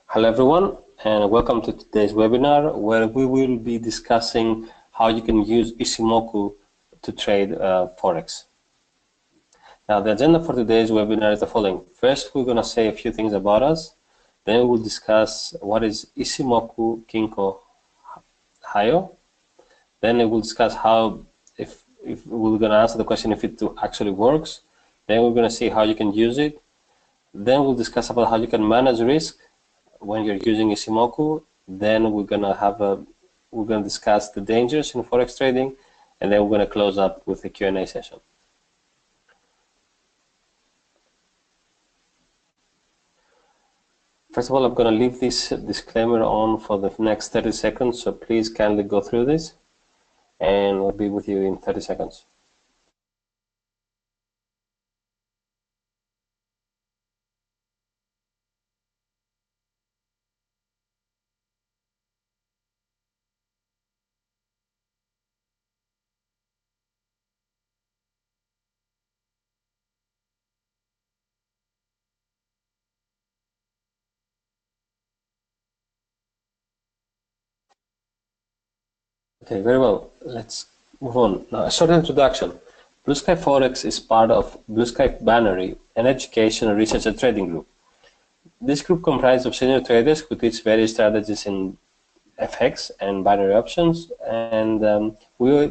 Hello everyone, and welcome to today's webinar where we will be discussing how you can use Ichimoku to trade forex. Now the agenda for today's webinar is the following. First, we're going to say a few things about us. Then we'll discuss what is Ichimoku-Renko Hayo. Then we'll discuss how, if we're going to answer the question if it actually works. Then we're going to see how you can use it. Then we'll discuss about how you can manage risk when you're using Ichimoku. Then we're gonna discuss the dangers in forex trading, and then we're gonna close up with a Q&A session. First of all, I'm gonna leave this disclaimer on for the next 30 seconds, so please kindly go through this, and we'll be with you in 30 seconds. Okay, very well. Let's move on. Now, a short introduction. Blue Sky Forex is part of Blue Sky Binary, an education, research, and trading group. This group comprises of senior traders who teach various strategies in FX and binary options, and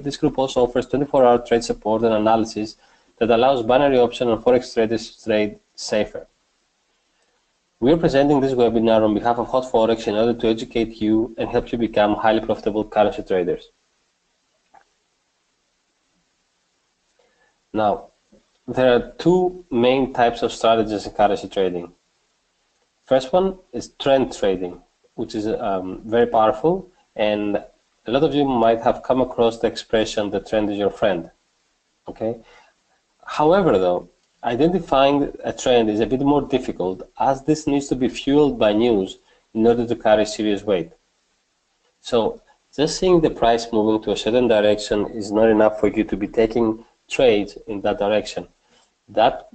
this group also offers 24-hour trade support and analysis that allows binary option and forex traders to trade safer. We are presenting this webinar on behalf of Hot Forex in order to educate you and help you become highly profitable currency traders. Now, there are two main types of strategies in currency trading. First one is trend trading, which is very powerful, and a lot of you might have come across the expression, the trend is your friend. Okay. However, though, identifying a trend is a bit more difficult, as this needs to be fueled by news in order to carry serious weight. So just seeing the price moving to a certain direction is not enough for you to be taking trades in that direction. That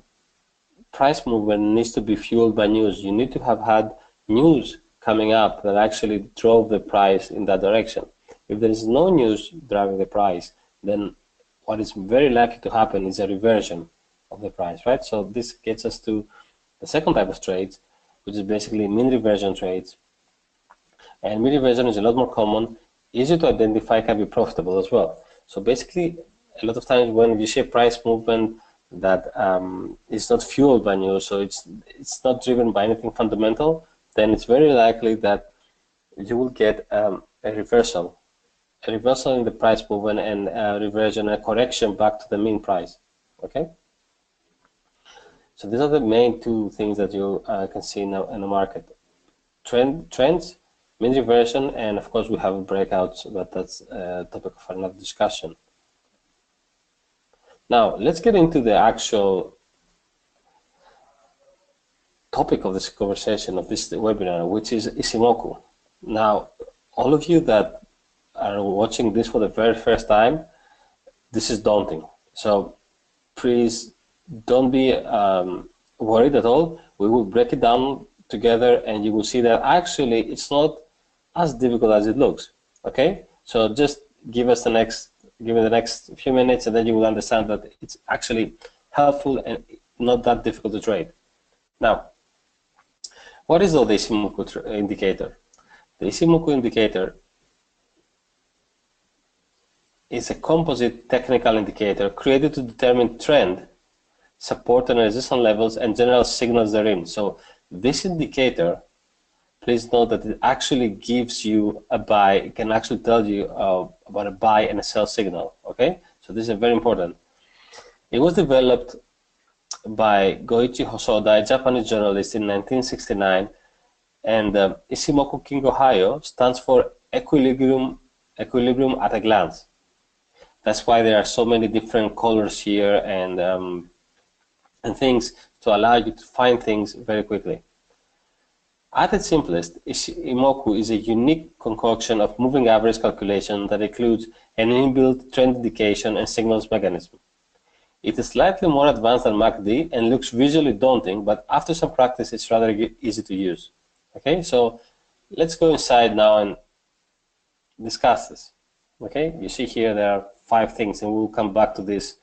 price movement needs to be fueled by news. You need to have had news coming up that actually drove the price in that direction. If there is no news driving the price, then what is very likely to happen is a reversion of the price, right? So this gets us to the second type of trades, which is basically mean reversion trades. And mean reversion is a lot more common, easy to identify, can be profitable as well. So basically, a lot of times when you see a price movement that is not fueled by news, so it's not driven by anything fundamental, then it's very likely that you will get a reversal in the price movement and a reversion, a correction back to the mean price. Okay. So these are the main two things that you can see in the market: trends, mean reversion, and of course we have breakouts, but that's a topic for another discussion. Now let's get into the actual topic of this conversation, of this webinar, which is Ichimoku. Now, all of you that are watching this for the very first time, this is daunting. So please don't be worried at all. We will break it down together, and you will see that actually it's not as difficult as it looks. Okay, so just give me the next few minutes, and then you will understand that it's actually helpful and not that difficult to trade. Now, what is the Ichimoku indicator? The Ichimoku indicator is a composite technical indicator created to determine trend, support and resistance levels, and general signals therein. So this indicator, please note that it actually gives you a buy. It can actually tell you about a buy and a sell signal. Okay, so this is very important. It was developed by Goichi Hosoda, a Japanese journalist, in 1969, and Ichimoku-Renko Hayo stands for equilibrium at a glance. That's why there are so many different colors here and things to allow you to find things very quickly. At its simplest, Ichimoku is a unique concoction of moving average calculation that includes an inbuilt trend indication and signals mechanism. It is slightly more advanced than MACD and looks visually daunting, but after some practice, it's rather easy to use. Okay, so let's go inside now and discuss this. Okay, you see here there are 5 things, and we'll come back to this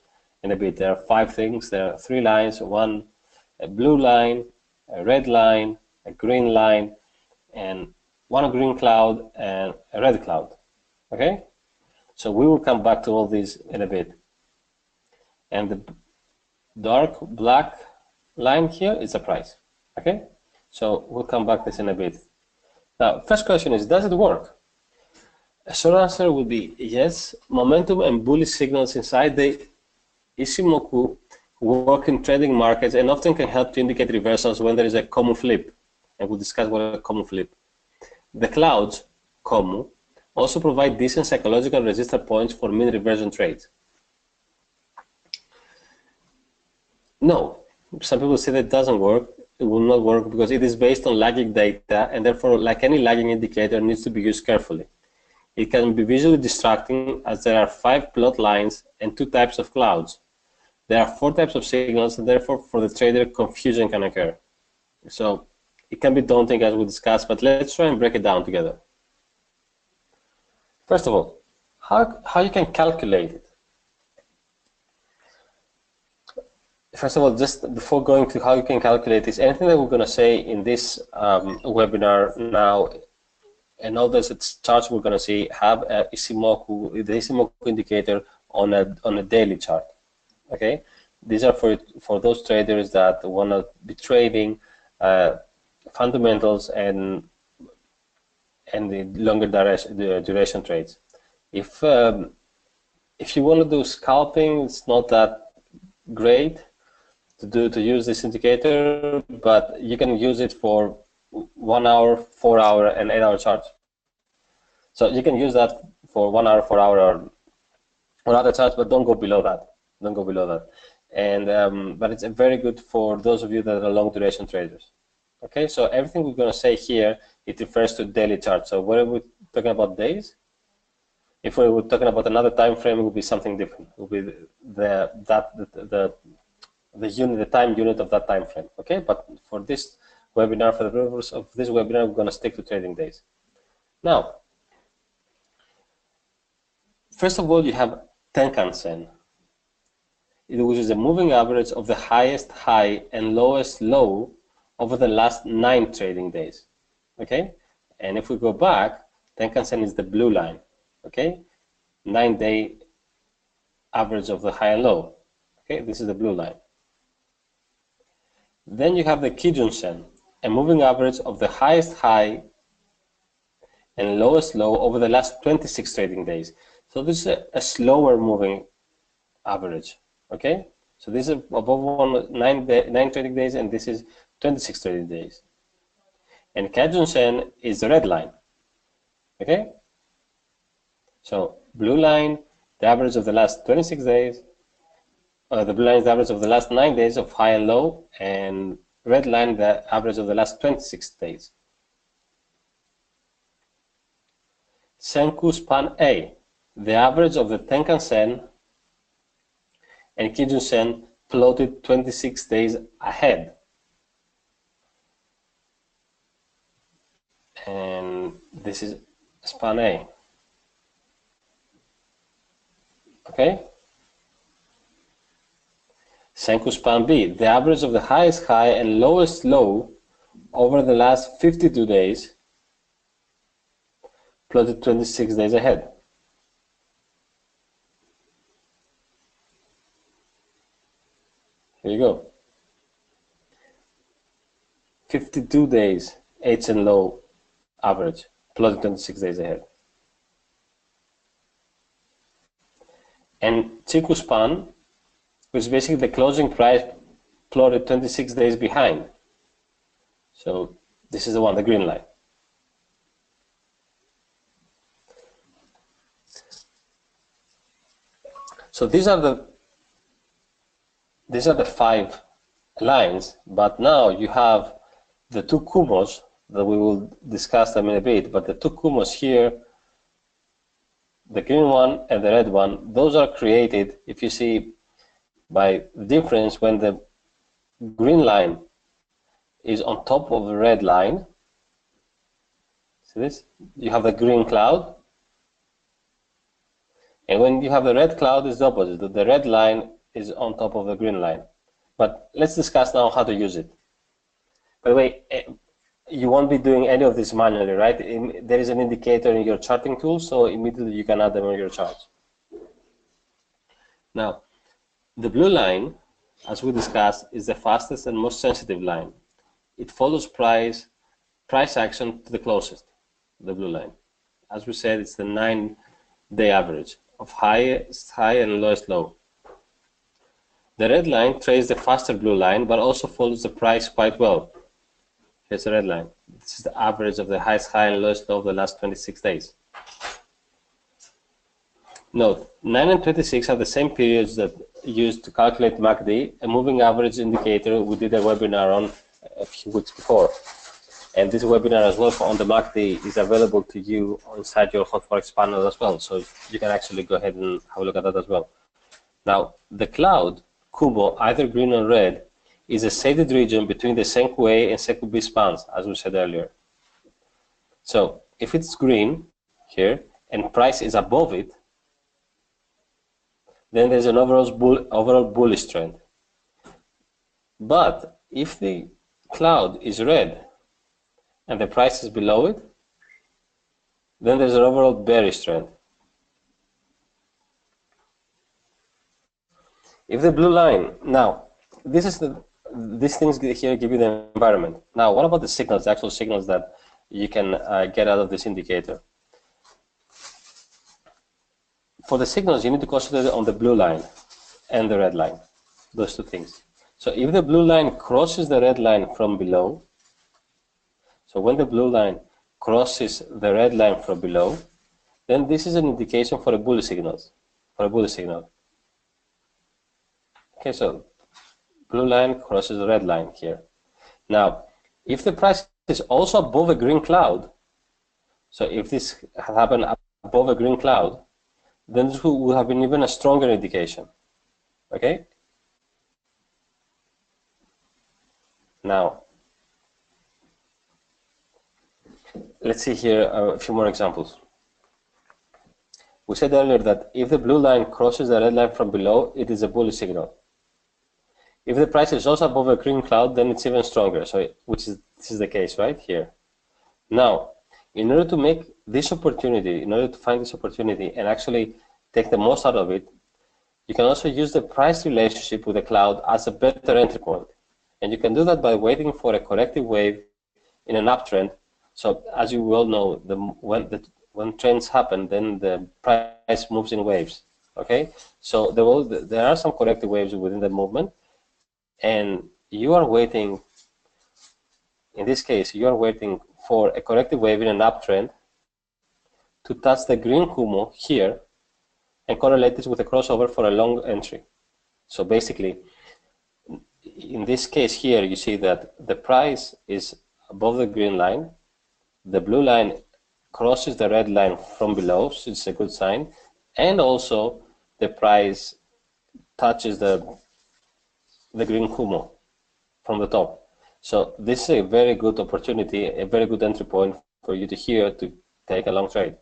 in a bit. There are 5 things. There are 3 lines: a blue line, a red line, a green line, and 1 green cloud and a red cloud. Okay, so we will come back to all these in a bit. And the dark black line here is the price. Okay, so we'll come back to this in a bit. Now, first question is, does it work? A short answer would be yes. Momentum and bullish signals inside the Ichimoku work in trading markets and often can help to indicate reversals when there is a common flip. And we'll discuss what is a common flip. The clouds, Komu, also provide decent psychological resistor points for mean reversion trades. No, some people say that it doesn't work. It will not work because it is based on lagging data, and therefore, like any lagging indicator, needs to be used carefully. It can be visually distracting as there are 5 plot lines and 2 types of clouds. There are 4 types of signals, and therefore, for the trader, confusion can occur. So it can be daunting, as we discussed, but let's try and break it down together. First of all, how you can calculate it. First of all, just before going to how you can calculate this, anything that we're going to say in this webinar now, and all those charts we're going to see have the Ichimoku indicator on a daily chart. Okay, these are for those traders that want to be trading fundamentals and the longer duration trades. If you want to do scalping, it's not that great to use this indicator, but you can use it for 1 hour, 4 hour, and 8 hour charts. So you can use that for 1 hour, 4 hour, or other charts, but don't go below that. Don't go below that. And but it's very good for those of you that are long duration traders. Okay, so everything we're going to say here, it refers to daily charts. So what are we talking about, days? If we were talking about another time frame, it would be something different. It would be the time unit of that time frame. Okay, but for this webinar, for the purpose of this webinar, we're going to stick to trading days. Now, first of all, you have Tenkan-sen, which is a moving average of the highest high and lowest low over the last 9 trading days. Okay, and if we go back, Tenkan-sen is the blue line. Okay, 9-day average of the high and low. Okay, this is the blue line. Then you have the Kijun-sen, a moving average of the highest high and lowest low over the last 26 trading days. So this is a slower moving average. Okay, so this is above 9 trading days, and this is 26 trading days. And Kijun-sen is the red line. Okay, so blue line, the average of the last 26 days. The blue line is the average of the last 9 days of high and low, and red line the average of the last 26 days. Senku span A, the average of the Tenkan-sen and Kijun-sen plotted 26 days ahead. And this is span A. Okay? Senku span B, the average of the highest high and lowest low over the last 52 days, plotted 26 days ahead. Here you go. 52 days, H and low average, plotted 26 days ahead. And Chiku span, which is basically the closing price plotted 26 days behind. So this is the one, the green line. So these are the 5 lines, but now you have the 2 kumos that we will discuss them in a bit, but the 2 kumos here, the green one and the red one, those are created, if you see, by the difference when the green line is on top of the red line, See this? You have the green cloud, and when you have the red cloud, it's the opposite. The red line is on top of the green line. But let's discuss now how to use it. By the way, you won't be doing any of this manually, right? There is an indicator in your charting tool, so immediately you can add them on your charts. Now, the blue line, as we discussed, is the fastest and most sensitive line. It follows price action to the closest, the blue line. As we said, it's the 9-day average of highest high and lowest low. The red line traces the faster blue line, but also follows the price quite well. Here's the red line. This is the average of the highest high and lowest low of the last 26 days. Note, 9 and 26 are the same periods that used to calculate MACD, a moving average indicator we did a webinar on a few weeks before. And this webinar as well on the MACD is available to you inside your Hot Forex panel as well. So you can actually go ahead and have a look at that as well. Now, the cloud, Kumo, either green or red, is a shaded region between the Senku A and Senku B spans, as we said earlier. So if it's green here and price is above it, then there's an overall bullish trend. But if the cloud is red and the price is below it, then there's an overall bearish trend. If the blue line, now these things here give you the environment. Now, what about the signals, the actual signals that you can get out of this indicator? For the signals, you need to concentrate on the blue line and the red line, those two things. So if the blue line crosses the red line from below, so when the blue line crosses the red line from below, then this is an indication for a bullish signal. Okay, so blue line crosses the red line here. Now, if the price is also above a green cloud, so if this happened above a green cloud, then this will have been even a stronger indication. Okay? Now, let's see here a few more examples. We said earlier that if the blue line crosses the red line from below, it is a bullish signal. If the price is also above a green cloud, then it's even stronger. So, this is the case right here. Now, in order to make this opportunity, in order to find this opportunity and actually take the most out of it, you can also use the price relationship with the cloud as a better entry point. And you can do that by waiting for a corrective wave in an uptrend. So, as you well know, when trends happen, then the price moves in waves. Okay, so there are some corrective waves within the movement. And you are waiting, in this case, you are waiting for a corrective wave in an uptrend to touch the green Kumo here and correlate this with a crossover for a long entry. So basically, in this case here, you see that the price is above the green line, the blue line crosses the red line from below, so it's a good sign, and also the price touches the green Kumo from the top. So this is a very good opportunity, a very good entry point for you to take a long trade.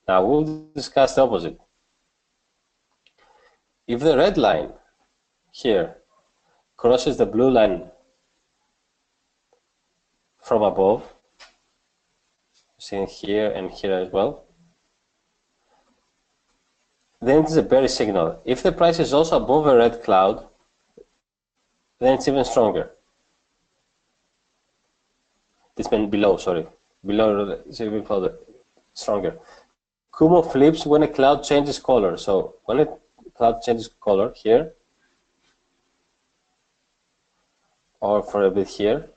Now we'll discuss the opposite. If the red line here crosses the blue line from above, seen here and here as well, then it is a bearish signal. If the price is also above a red cloud, then it's even stronger. This means below, sorry. Below is even further stronger. Kumo flips when a cloud changes color. So when a cloud changes color here, or for a bit here.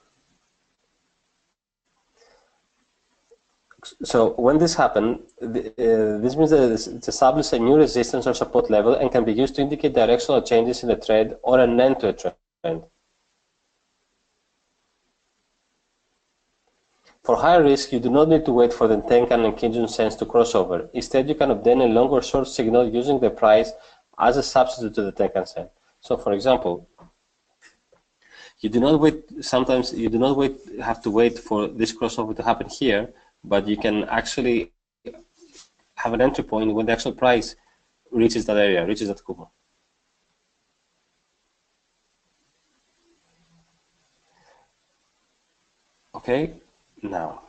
So when this happens, this means that it's established a new resistance or support level and can be used to indicate directional changes in the trend or an end to a trend. For higher risk, you do not need to wait for the Tenkan and Kijun Sens to cross over. Instead, you can obtain a long or short signal using the price as a substitute to the Tenkan Sen. So, for example, You do not wait. Sometimes you do not have to wait for this crossover to happen here, but you can actually have an entry point when the actual price reaches that area, reaches that coupon. Okay, now,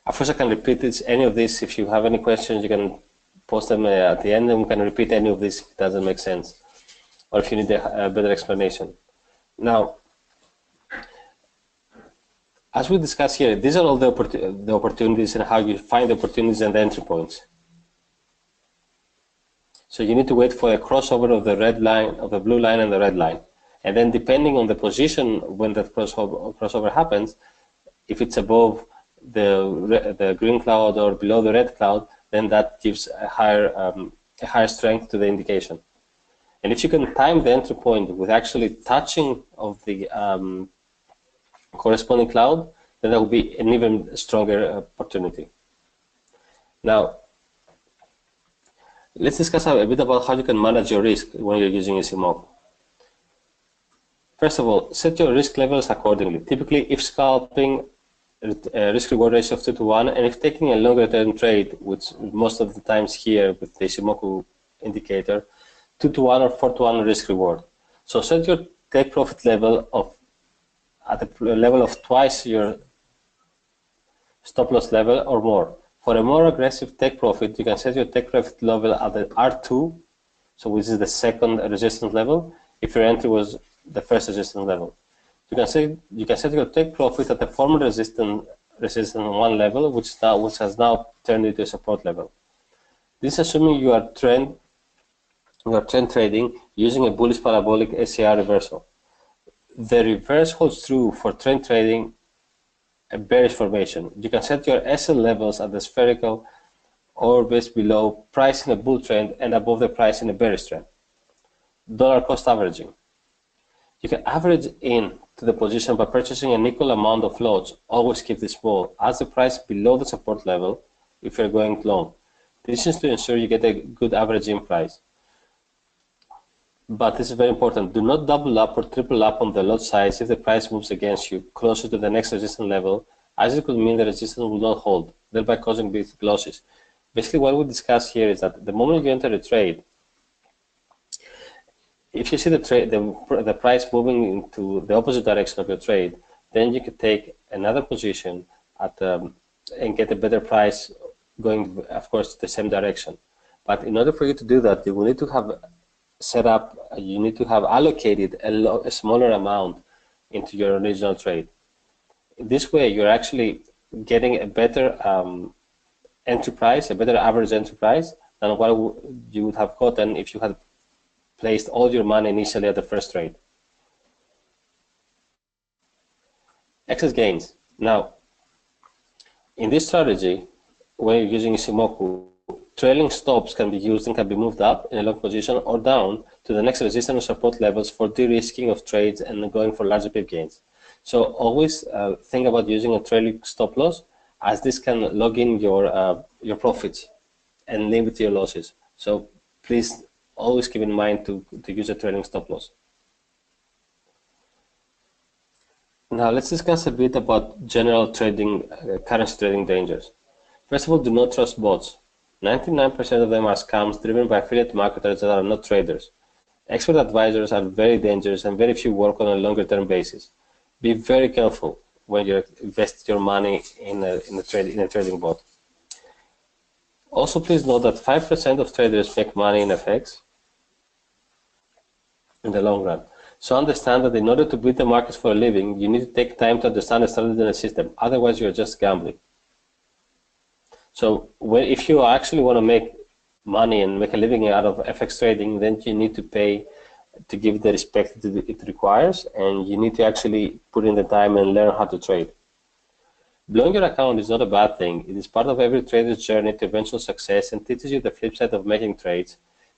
of course I can repeat any of this. If you have any questions, you can post them at the end, and we can repeat any of this if it doesn't make sense, or if you need a better explanation. Now, as we discussed here, these are all the opportunities and how you find the opportunities and the entry points. So you need to wait for a crossover of the red line, of the blue line and the red line. And then depending on the position when that crossover happens, if it's above the green cloud or below the red cloud, then that gives a higher strength to the indication. And if you can time the entry point with actually touching of the corresponding cloud, then that will be an even stronger opportunity. Now, let's discuss a bit about how you can manage your risk when you're using Ichimoku. First of all, set your risk levels accordingly. Typically, if scalping, risk-reward ratio of 2 to 1, and if taking a longer-term trade, which most of the times here with the Ichimoku indicator, 2 to 1 or 4 to 1 risk-reward. So set your take profit level at the level of twice your stop loss level or more. For a more aggressive take profit, you can set your take profit level at the R2, so which is the second resistance level, if your entry was the first resistance level. You can set your take profit at the former resistance 1 level, which has now turned into a support level. This is assuming you are trend trading using a bullish parabolic SCR reversal. The reverse holds true for trend trading a bearish formation. You can set your SL levels at the spherical orbits below price in a bull trend and above the price in a bearish trend. Dollar cost averaging. You can average in to the position by purchasing an equal amount of lots. Always keep this small. As the price below the support level if you're going long. This is to ensure you get a good average in price. But this is very important. Do not double up or triple up on the lot size if the price moves against you closer to the next resistance level, as it could mean the resistance will not hold, thereby causing big losses. Basically, what we discuss here is that the moment you enter a trade, if you see the price moving into the opposite direction of your trade, then you could take another position and get a better price going, of course, the same direction. But in order for you to do that, you will need to have you need to have allocated a smaller amount into your original trade. This way, you're actually getting a better entry price, a better average entry price than what you would have gotten if you had placed all your money initially at the first trade. Excess gains. Now, in this strategy, when you're using Ichimoku, trailing stops can be used and can be moved up in a long position or down to the next resistance or support levels for de-risking of trades and going for larger pip gains. So always think about using a trailing stop loss, as this can log in your profits and limit your losses. So please always keep in mind to use a trailing stop loss. Now let's discuss a bit about general trading, currency trading dangers. First of all, do not trust bots. 99% of them are scams driven by affiliate marketers that are not traders. Expert advisors are very dangerous and very few work on a longer term basis. Be very careful when you invest your money in a trading bot. Also, please note that 5% of traders make money in FX in the long run. So understand that in order to beat the markets for a living, you need to take time to understand the strategy and the system. Otherwise, you're just gambling. So if you actually want to make money and make a living out of FX trading, then you need to pay to give the respect it requires, and you need to actually put in the time and learn how to trade. Blowing your account is not a bad thing. It is part of every trader's journey to eventual success and teaches you the flip side of making trades,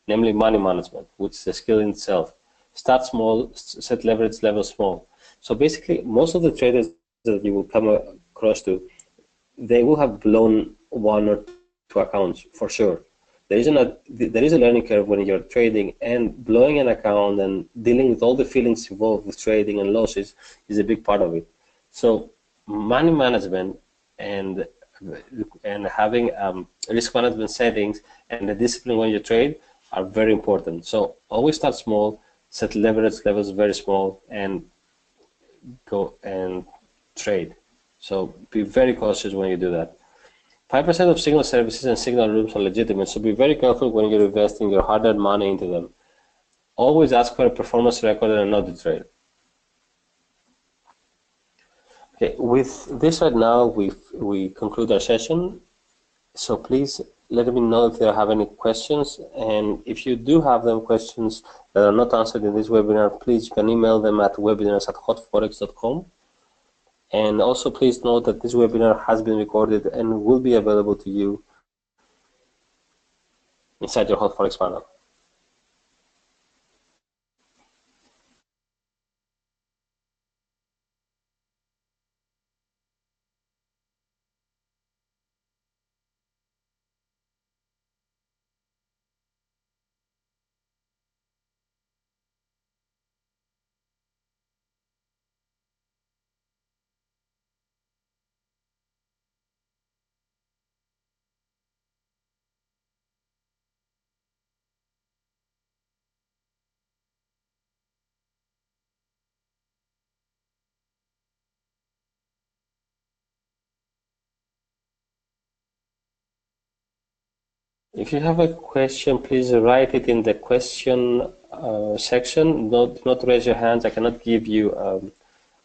namely money management, which is a skill in itself. Start small, set leverage levels small. So basically, most of the traders that you will come across to, they will have blown 1 or 2 accounts for sure. there is a learning curve when you're trading, and blowing an account and dealing with all the feelings involved with trading and losses is a big part of it. So money management and having risk management settings and the discipline when you trade are very important. So always start small, set leverage levels very small, and go and trade. So be very cautious when you do that. 5% of signal services and signal rooms are legitimate, so be very careful when you're investing your hard-earned money into them. Always ask for a performance record and an audit trail. Okay, with this right now, we conclude our session. So please let me know if you have any questions, and if you do have them questions that are not answered in this webinar, please you can email them at webinars@hotforex.com. And also please note that this webinar has been recorded and will be available to you inside your Hot Forex panel. If you have a question, please write it in the question section. Not raise your hands. I cannot give you,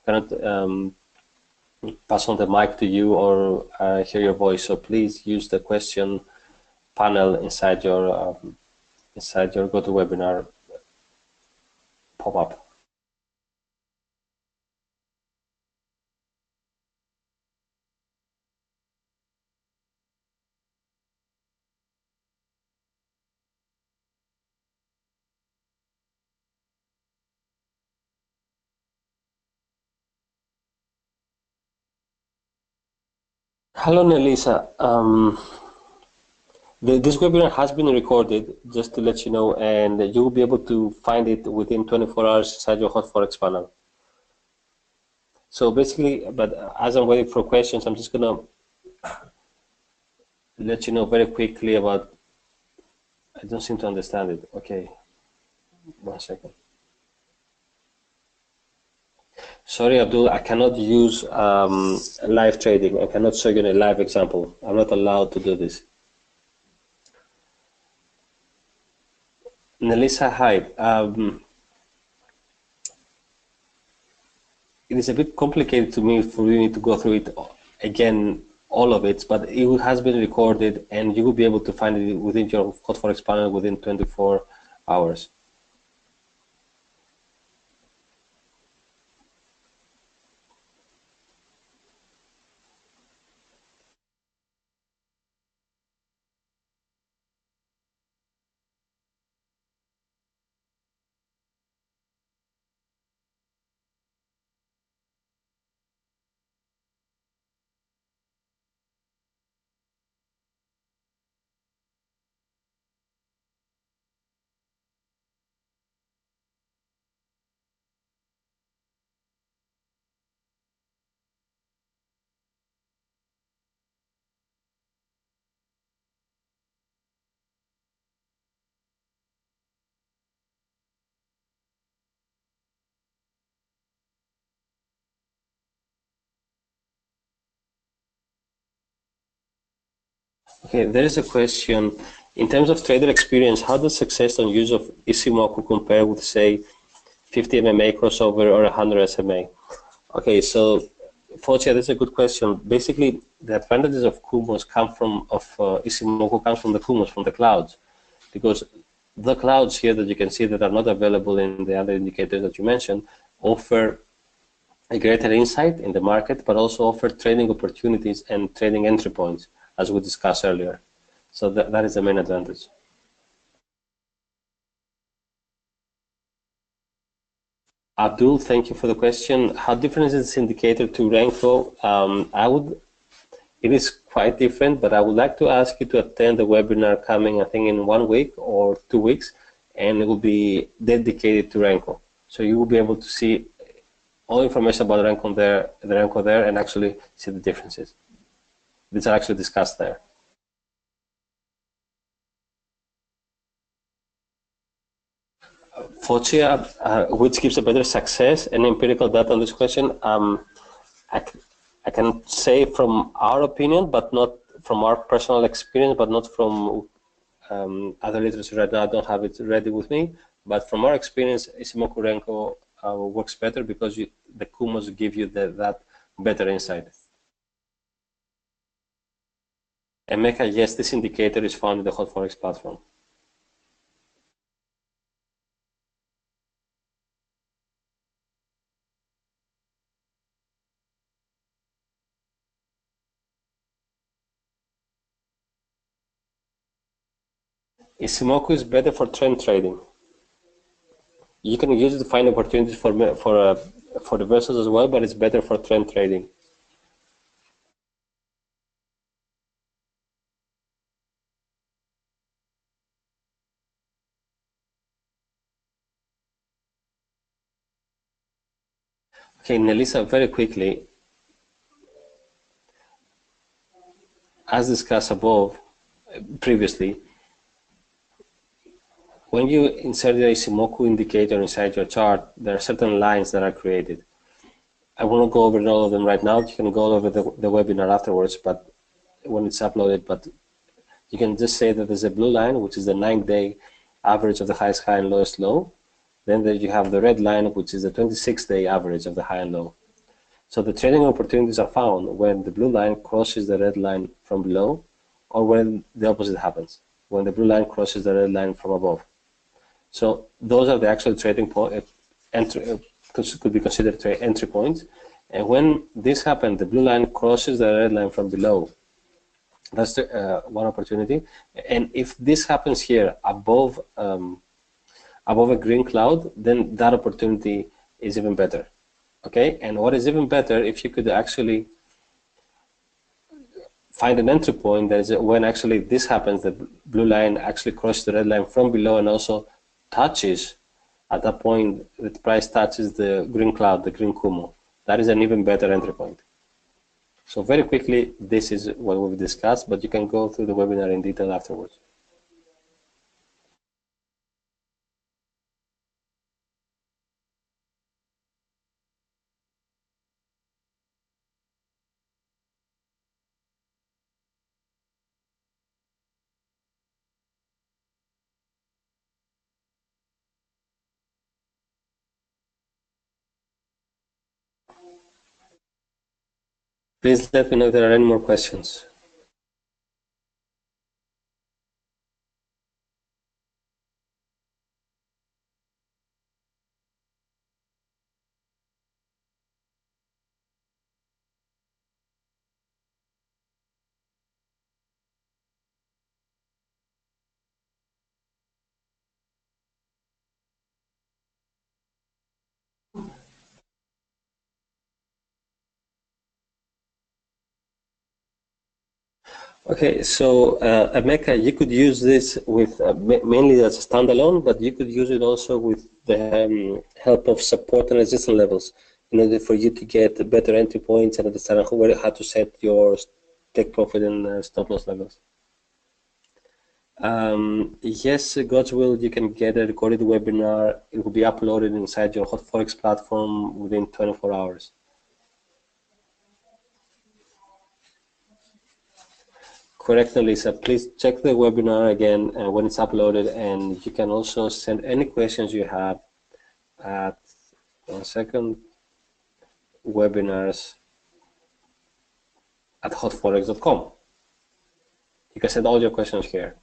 cannot pass on the mic to you or hear your voice. So please use the question panel inside your GoToWebinar pop-up. Hello, Nelisa. This webinar has been recorded, just to let you know, and you will be able to find it within 24 hours inside your Hot Forex panel. So basically, but as I'm waiting for questions, I'm just gonna let you know very quickly about. I don't seem to understand it. Okay, 1 second. Sorry, Abdul, I cannot use live trading. I cannot show you a live example. I'm not allowed to do this. Nelisa, hi. It is a bit complicated to me for me to go through it again, all of it, but it has been recorded and you will be able to find it within your Hot Forex panel within 24 hours. Okay, there is a question. In terms of trader experience, how does success on use of Ichimoku compare with, say, 50 MMA crossover or 100 SMA? Okay, so Focia, that's a good question. Basically, the advantages of Kumos come from, Ichimoku comes from the Kumos, from the clouds, because the clouds here that you can see that are not available in the other indicators that you mentioned offer a greater insight in the market, but also offer trading opportunities and trading entry points, as we discussed earlier. So that is the main advantage. Abdul, thank you for the question. How different is this indicator to Renko? it is quite different, but I would like to ask you to attend the webinar coming, I think, in 1 week or 2 weeks, and it will be dedicated to Renko. So you will be able to see all information about the Renko there, and actually see the differences. These are actually discussed there. FOCIA, which gives a better success and empirical data on this question, I can say from our opinion, but not from our personal experience, but not from other literature right now. I don't have it ready with me, but from our experience, Ichimoku-Renko works better because the Kumos give you that better insight. Emeka, yes, this indicator is found in the Hot Forex platform. Ichimoku is better for trend trading. You can use it to find opportunities for reversals as well, but it's better for trend trading. Okay, Nelisa, very quickly, as discussed above previously, when you insert the Ichimoku indicator inside your chart, there are certain lines that are created. I won't go over all of them right now. You can go over the webinar afterwards, but when it's uploaded. But you can just say that there's a blue line, which is the 9-day average of the highest high and lowest low. Then there you have the red line, which is the 26-day average of the high and low. So the trading opportunities are found when the blue line crosses the red line from below, or when the opposite happens, when the blue line crosses the red line from above. So those are the actual trading could be considered entry points. And when this happens, the blue line crosses the red line from below. That's the, one opportunity. And if this happens here above a green cloud, then that opportunity is even better. Okay, and what is even better, if you could actually find an entry point, that is when actually this happens, the blue line actually crosses the red line from below and also touches, at that point the price touches the green cloud, the green Kumo. That is an even better entry point. So very quickly, this is what we've discussed, but you can go through the webinar in detail afterwards. Please let me know if there are any more questions. Okay, so Emeka, you could use this with mainly as a standalone, but you could use it also with the help of support and resistance levels in order for you to get better entry points and understand how to set your take profit and stop loss levels. Yes, God's will, you can get a recorded webinar. It will be uploaded inside your Hot Forex platform within 24 hours. Correct, Lisa. Please check the webinar again when it's uploaded, and you can also send any questions you have at 1 second, webinars at hotforex.com. You can send all your questions here.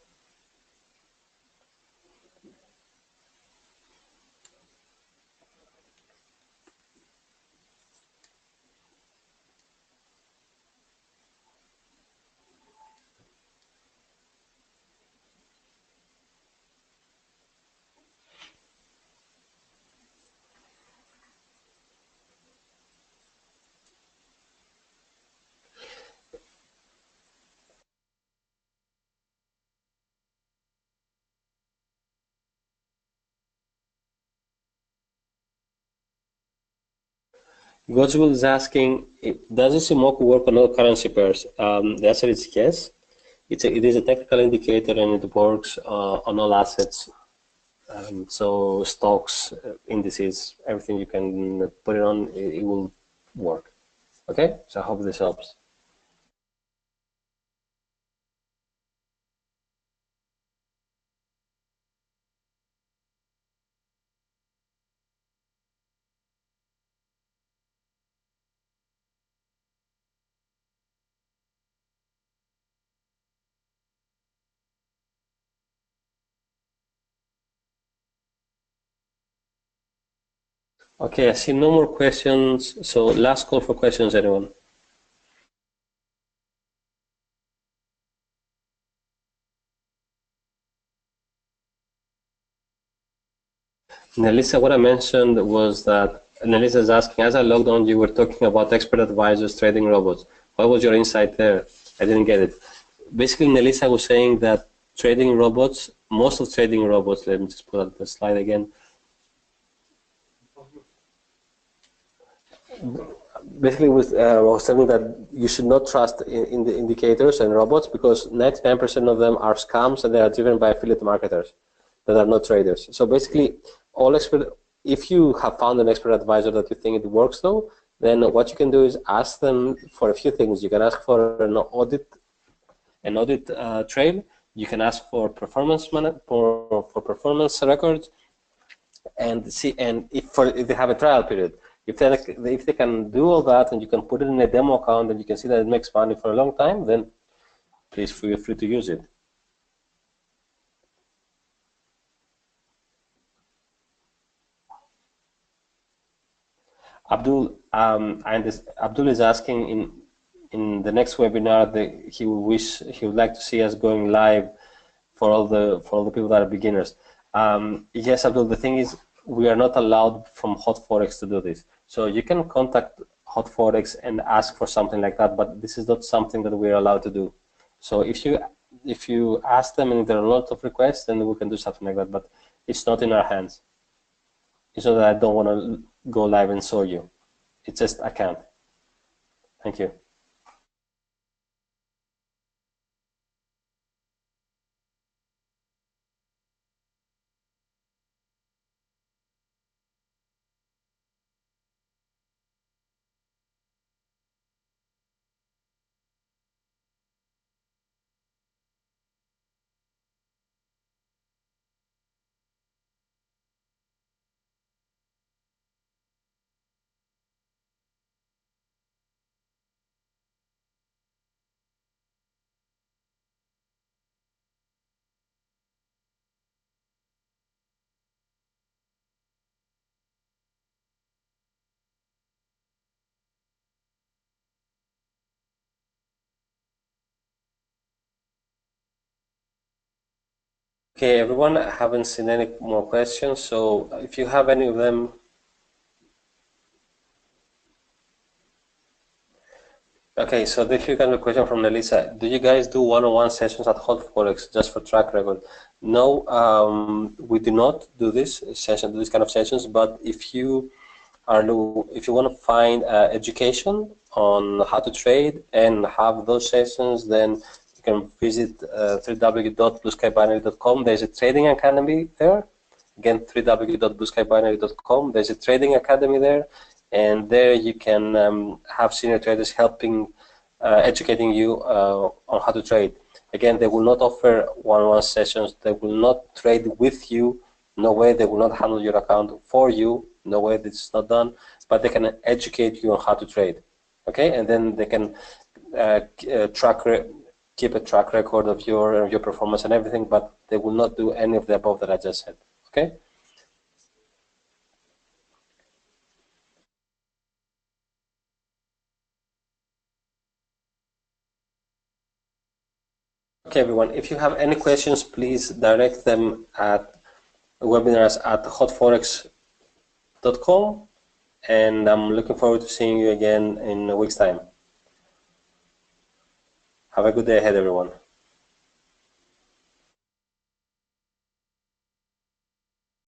Godswill is asking, does Ichimoku work on all currency pairs? The answer is yes. It is a technical indicator and it works on all assets. So stocks, indices, everything you can put it on, it will work. Okay, so I hope this helps. Okay, I see no more questions. So last call for questions, anyone? Nelisa, what I mentioned was that Nelisa is asking, as I logged on, you were talking about expert advisors trading robots. What was your insight there? I didn't get it. Basically, Nelisa was saying that trading robots, most of trading robots, let me just put up the slide again. Basically, was telling that you should not trust in the indicators and robots because 99% of them are scams and they are driven by affiliate marketers that are not traders. So basically, if you have found an expert advisor that you think it works though, then what you can do is ask them for a few things. You can ask for an audit trail. You can ask for for performance records, and see, and if they have a trial period, if they can do all that and you can put it in a demo account and you can see that it makes money for a long time, then please feel free to use it. Abdul, Abdul is asking in the next webinar that he would like to see us going live for all the people that are beginners. Yes, Abdul. The thing is, we are not allowed from Hot Forex to do this. So you can contact Hot Forex and ask for something like that, but this is not something that we are allowed to do. So if you ask them and there are a lot of requests, then we can do something like that. But it's not in our hands. It's not that I don't want to go live and show you. It's just I can't. Thank you. Okay, everyone, I haven't seen any more questions, so if you have any of them. Okay, so this is kind of a question from Elisa. Do you guys do one-on-one sessions at Hot Forex just for track record? No, we do not do this kind of sessions. But if you want to find education on how to trade and have those sessions, then you can visit www.blueskybinary.com. There's a trading academy there. Again, www.blueskybinary.com. There's a trading academy there, and there you can have senior traders helping, educating you on how to trade. Again, they will not offer one-on-one sessions. They will not trade with you. No way. They will not handle your account for you. No way. This is not done. But they can educate you on how to trade. Okay, and then they can keep a track record of your performance and everything. But they will not do any of the above that I just said. Okay. Okay, everyone. If you have any questions, please direct them at webinars@hotforex.com, and I'm looking forward to seeing you again in a week's time. Have a good day ahead, everyone.